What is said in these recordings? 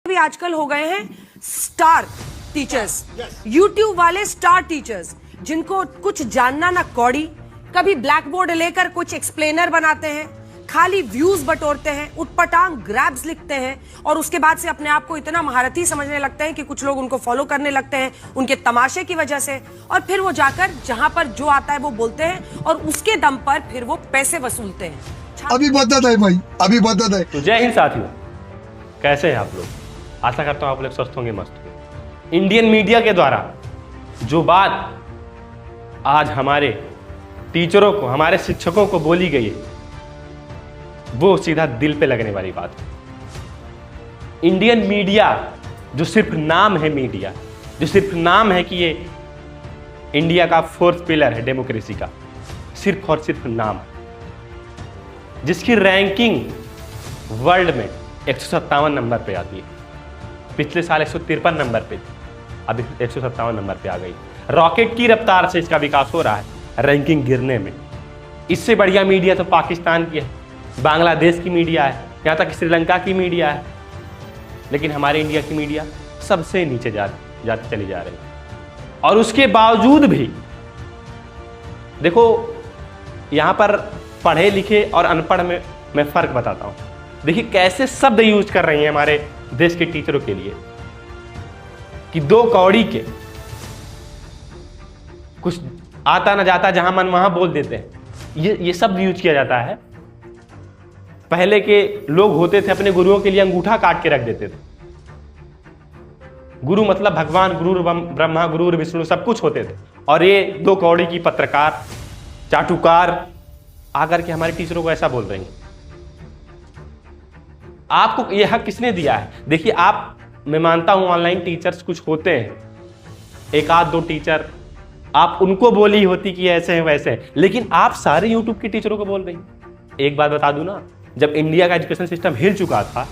भी आजकल हो गए हैं स्टार टीचर्स, यूट्यूब वाले स्टार टीचर्स, जिनको कुछ जानना ना कौड़ी, कभी ब्लैक बोर्ड लेकर कुछ एक्सप्लेनर बनाते हैं, खाली व्यूज बटोरते हैं, उटपटांग ग्रैब्स लिखते हैं और उसके बाद से अपने आप को इतना महारथी समझने लगते हैं कि कुछ लोग उनको फॉलो करने लगते हैं उनके तमाशे की वजह से, और फिर वो जाकर जहां पर जो आता है वो बोलते हैं और उसके दम पर फिर वो पैसे वसूलते हैं। अभी बदत है भाई, अभी बदत है। तो जय हिंद साथियों, कैसे हैं आप लोग? आशा करता हूं आप लोग स्वस्थ होंगे, मस्त होंगे। इंडियन मीडिया के द्वारा जो बात आज हमारे टीचरों को, हमारे शिक्षकों को बोली गई है, वो सीधा दिल पे लगने वाली बात है। इंडियन मीडिया जो सिर्फ नाम है, मीडिया जो सिर्फ नाम है कि ये इंडिया का फोर्थ पिलर है डेमोक्रेसी का, सिर्फ और सिर्फ नाम, जिसकी रैंकिंग वर्ल्ड में 157 नंबर पे आती है। पिछले साल 153 नंबर पे थी, अभी 157 नंबर पे आ गई। रॉकेट की रफ्तार से इसका विकास हो रहा है रैंकिंग गिरने में। इससे बढ़िया मीडिया तो पाकिस्तान की है, बांग्लादेश की मीडिया है, यहाँ तक श्रीलंका की मीडिया है, लेकिन हमारे इंडिया की मीडिया सबसे नीचे जाती चली जा रही है। और उसके बावजूद भी देखो, यहाँ पर पढ़े लिखे और अनपढ़ में मैं फर्क बताता हूँ। देखिए कैसे शब्द यूज कर रही हैं हमारे देश के टीचरों के लिए कि दो कौड़ी के, कुछ आता ना जाता, जहां मन वहां बोल देते हैं। ये शब्द यूज किया जाता है। पहले के लोग होते थे, अपने गुरुओं के लिए अंगूठा काट के रख देते थे। गुरु मतलब भगवान, गुरु ब्रह्मा, गुरु विष्णु, सब कुछ होते थे। और ये दो कौड़ी की पत्रकार, चाटुकार आकर के हमारे टीचरों को ऐसा बोल रही हैं। आपको यह हक किसने दिया है? देखिए, आप, मैं मानता हूं ऑनलाइन टीचर्स कुछ होते हैं, एक आध दो टीचर, आप उनको बोली होती कि ऐसे हैं वैसे हैं, लेकिन आप सारे यूट्यूब के टीचरों को बोल रही हैं। एक बात बता दूं ना, जब इंडिया का एजुकेशन सिस्टम हिल चुका था,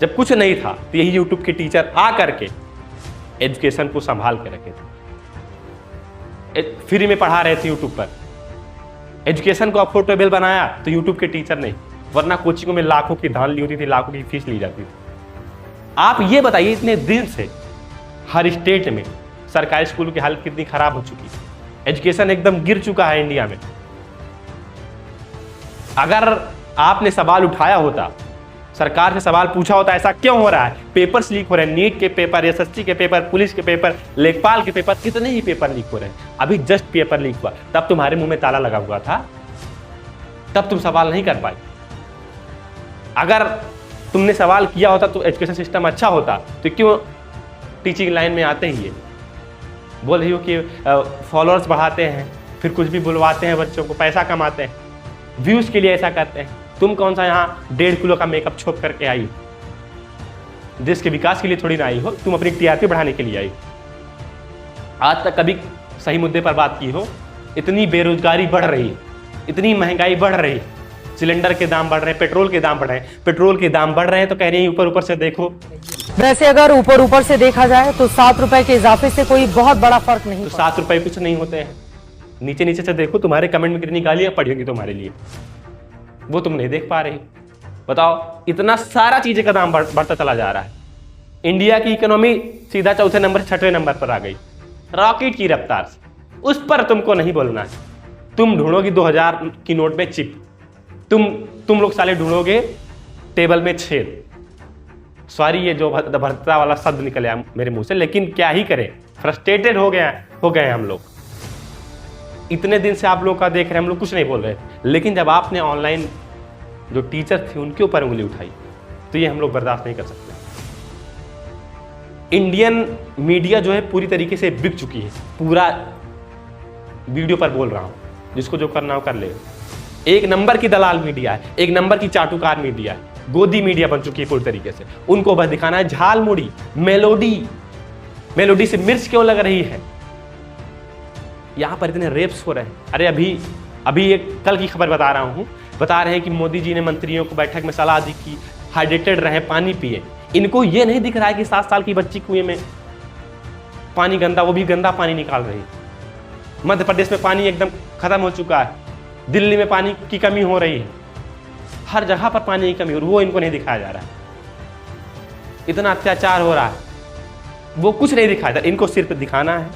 जब कुछ नहीं था, तो यही यूट्यूब के टीचर आ करके एजुकेशन को संभाल के रखे थे। फ्री में पढ़ा रहे थे यूट्यूब पर, एजुकेशन को अफोर्डेबल बनाया तो यूट्यूब के टीचर नहीं, वरना कोचिंगों में लाखों की धान ली होती थी, लाखों की फीस ली जाती थी। आप ये बताइए, इतने दिन से हर स्टेट में सरकारी स्कूलों की हालत कितनी खराब हो चुकी है, एजुकेशन एकदम गिर चुका है इंडिया में। अगर आपने सवाल उठाया होता, सरकार से सवाल पूछा होता ऐसा क्यों हो रहा है, पेपर्स लीक हो रहे हैं, नीट के पेपर, एसएससी के पेपर, पुलिस के पेपर, लेखपाल के पेपर, कितने ही पेपर लीक हो रहे हैं। अभी जस्ट पेपर लीक हुआ, तब तुम्हारे मुंह में ताला लगा हुआ था, तब तुम सवाल नहीं कर पाए। अगर तुमने सवाल किया होता तो एजुकेशन सिस्टम अच्छा होता, तो क्यों टीचिंग लाइन में आते ही है बोल रही हो कि फॉलोअर्स बढ़ाते हैं, फिर कुछ भी बुलवाते हैं बच्चों को, पैसा कमाते हैं, व्यूज के लिए ऐसा करते हैं। तुम कौन सा यहाँ 1.5 किलो का मेकअप छोप करके आई हो? देश के विकास के लिए थोड़ी ना आई हो, तुम अपनी टीआरपी बढ़ाने के लिए आई। आज तक कभी सही मुद्दे पर बात की हो? इतनी बेरोजगारी बढ़ रही है, इतनी महंगाई बढ़ रही है, सिलेंडर के दाम बढ़ रहे हैं, पेट्रोल के दाम बढ़ रहे हैं, पेट्रोल के दाम बढ़ रहे हैं तो कह रही है ऊपर ऊपर से देखो। वैसे अगर ऊपर ऊपर से देखा जाए तो 7 रुपए के इजाफे से कोई बहुत बड़ा फर्क नहीं, तो 7 रुपए कुछ नहीं होते हैं। नीचे नीचे से देखो, तुम्हारे कमेंट में कितनी गालियां पड़ी होगी तुम्हारे लिए, वो तुम नहीं देख पा रही। बताओ, इतना सारा चीजें का दाम बढ़ता चला जा रहा है। इंडिया की इकोनॉमी सीधा चौथे नंबर से 6वें नंबर पर आ गई, रॉकेट की रफ्तार से। उस पर तुमको नहीं बोलना है। तुम ढूंढोगी 2000 की नोट में चिप, तुम लोग साले ढूंढोगे टेबल में छेद। सॉरी, ये जो भद्रता वाला शब्द निकल आया मेरे मुंह से, लेकिन क्या ही करें, फ्रस्ट्रेटेड हो गए हम लोग। इतने दिन से आप लोग का देख रहे हैं, हम लोग कुछ नहीं बोल रहे, लेकिन जब आपने ऑनलाइन जो टीचर थे उनके ऊपर उंगली उठाई, तो ये हम लोग बर्दाश्त नहीं कर सकते। इंडियन मीडिया जो है पूरी तरीके से बिक चुकी है, पूरा वीडियो पर बोल रहा हूं, जिसको जो करना हो कर ले। एक नंबर की दलाल मीडिया है, एक नंबर की चाटुकार मीडिया है, गोदी मीडिया बन चुकी है पूरी तरीके से। उनको बस दिखाना है झाल मुड़ी, मेलोडी से मिर्च क्यों लग रही है। यहां पर इतने रेप्स हो रहे हैं। अरे अभी एक कल की खबर बता रहा हूं, बता रहे हैं कि मोदी जी ने मंत्रियों को बैठक में सलाह दी कि हाइड्रेटेड रहे, पानी पिए। इनको ये नहीं दिख रहा है कि 7 साल की बच्ची कुएं में पानी गंदा, वो भी गंदा पानी निकाल रही है। मध्य प्रदेश में पानी एकदम खत्म हो चुका है, दिल्ली में पानी की कमी हो रही है, हर जगह पर पानी की कमी हो रही है, वो इनको नहीं दिखाया जा रहा है। इतना अत्याचार हो रहा है, वो कुछ नहीं दिखाया था। इनको सिर्फ दिखाना है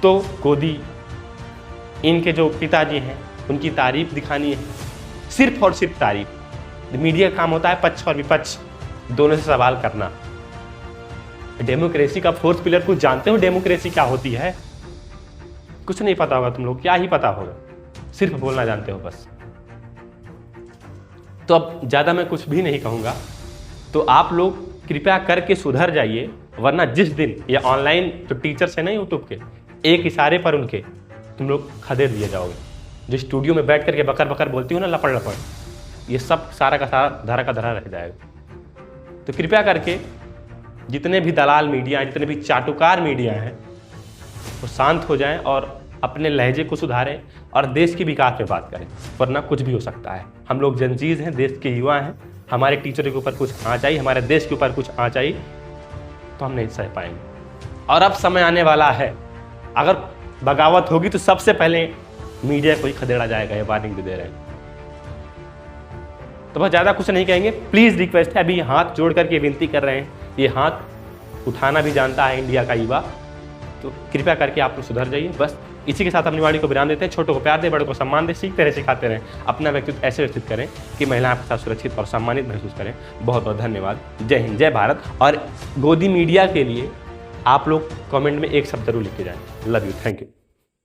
तो गोदी, इनके जो पिताजी हैं उनकी तारीफ दिखानी है, सिर्फ और सिर्फ तारीफ। मीडिया का काम होता है पक्ष और विपक्ष दोनों से सवाल करना। डेमोक्रेसी का फोर्थ पिलर कुछ जानते हो? डेमोक्रेसी क्या होती है? कुछ नहीं पता होगा तुम लोग, क्या ही पता होगा, सिर्फ बोलना जानते हो बस। तो अब ज़्यादा मैं कुछ भी नहीं कहूँगा, तो आप लोग कृपया करके सुधर जाइए, वरना जिस दिन ये ऑनलाइन जो टीचर्स हैं ना यूट्यूब के, एक इशारे पर उनके तुम लोग खदेड़ दिए जाओगे। जो स्टूडियो में बैठ करके बकर बकर बोलती हो ना, लपड़ लपड़, ये सब सारा का सारा धरा का धरा रह जाएगा। तो कृपया करके जितने भी दलाल मीडिया हैं, जितने भी चाटुकार मीडिया हैं, वो शांत हो जाएं और अपने लहजे को सुधारें और देश की विकास में बात करें, वरना कुछ भी हो सकता है। हम लोग जनजीज हैं, देश के युवा हैं, हमारे टीचरों के ऊपर कुछ आँच आई, हमारे देश के ऊपर कुछ आँच आई तो हम नहीं सह पाएंगे। और अब समय आने वाला है, अगर बगावत होगी तो सबसे पहले मीडिया को ही खदेड़ा जाएगा, ये वार्निंग भी दे रहे हैं। तो बस ज़्यादा कुछ नहीं कहेंगे, प्लीज़ रिक्वेस्ट है, अभी हाथ जोड़ करके विनती कर रहे हैं, ये हाथ उठाना भी जानता है इंडिया का युवा, तो कृपया करके आप लोग सुधर जाइए। बस इसी के साथ अपनी वाणी को विराम देते हैं। छोटों को प्यार दें, बड़ों को सम्मान दें, सीखते रहे, सिखाते रहें, अपना व्यक्तित्व ऐसे विकसित करें कि महिला आपके साथ सुरक्षित और सम्मानित महसूस करें। बहुत बहुत धन्यवाद। जय हिंद, जय भारत। और गोदी मीडिया के लिए आप लोग कमेंट में एक शब्द जरूर लिख के जाएं। Love you, thank you.